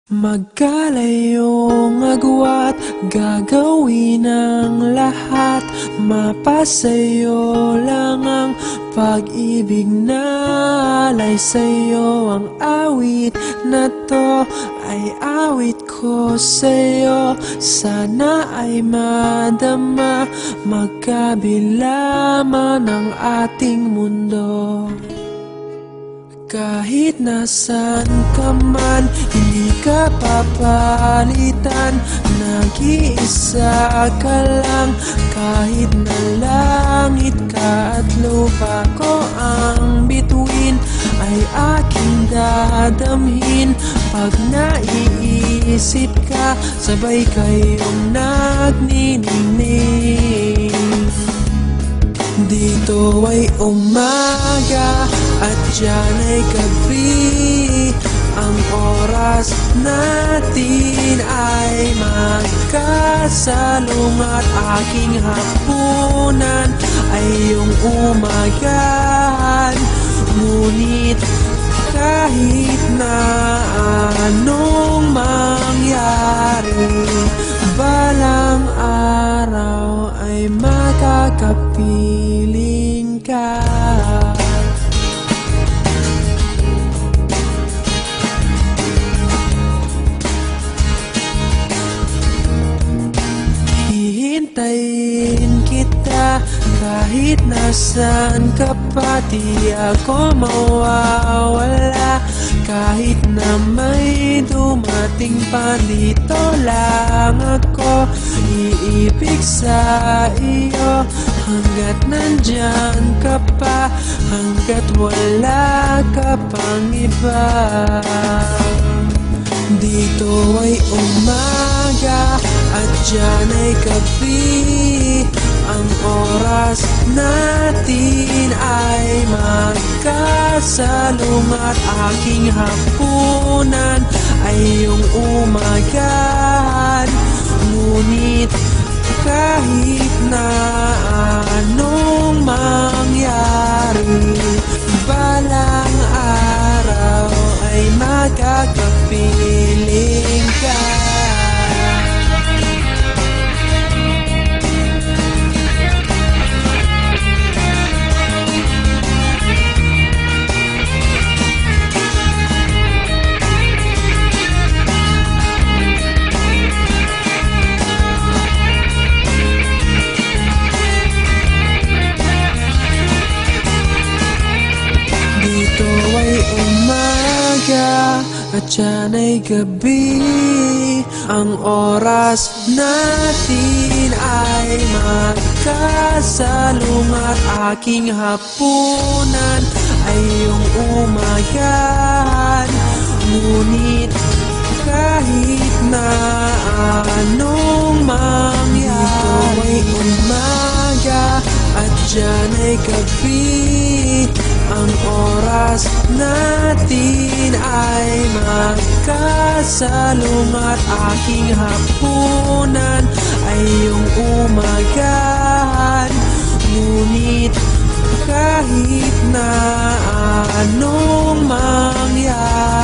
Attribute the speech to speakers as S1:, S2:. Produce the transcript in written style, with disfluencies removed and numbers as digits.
S1: Magkalayong agwat, gagawin ang lahat. Mapasayo lang ang pag-ibig na alay sa'yo. Ang awit na to ay awit ko sa'yo. Sana ay madama, magkabila man ang ating mundo. Kahit nasan ka man, hindi ka papalitan. Nag-iisa ka lang, kahit na langit ka at lupa ko ang bituin, ay aking dadamhin. Pag naiisip ka, sabay kayong nagniningning. Dito ay umaga at diyan ay gabi. Ang oras natin ay magkasalungat. Aking hapunan ay iyong umagahan. Ngunit kahit na anong mangyari, balang araw ay makakapiling ka. Hihintayin kita kahit nasan ka pa. Di ako mawawala kahit na may dumating pa. Dito lang ako iibig sa iyo hanggat nandyan ka pa, hanggat wala ka pang iba. Dito ay umaga at diyan ay gabi. Ang oras natin ay magkasalungat. Aking hapunan ay iyong umagahan. Ngunit kahit na anong mangyari, balang araw ay makakapiling ka. Dito ay umaga at diyan ay gabi. Ang oras natin ay magkasalungat. Aking hapunan ay iyong umagahan. Ngunit kahit na anong mangyari, dito ay umaga at diyan ay gabi. Ang oras natin ay magkasalungat. Aking hapunan ay iyong umagahan. Ngunit kahit na anong mangyari,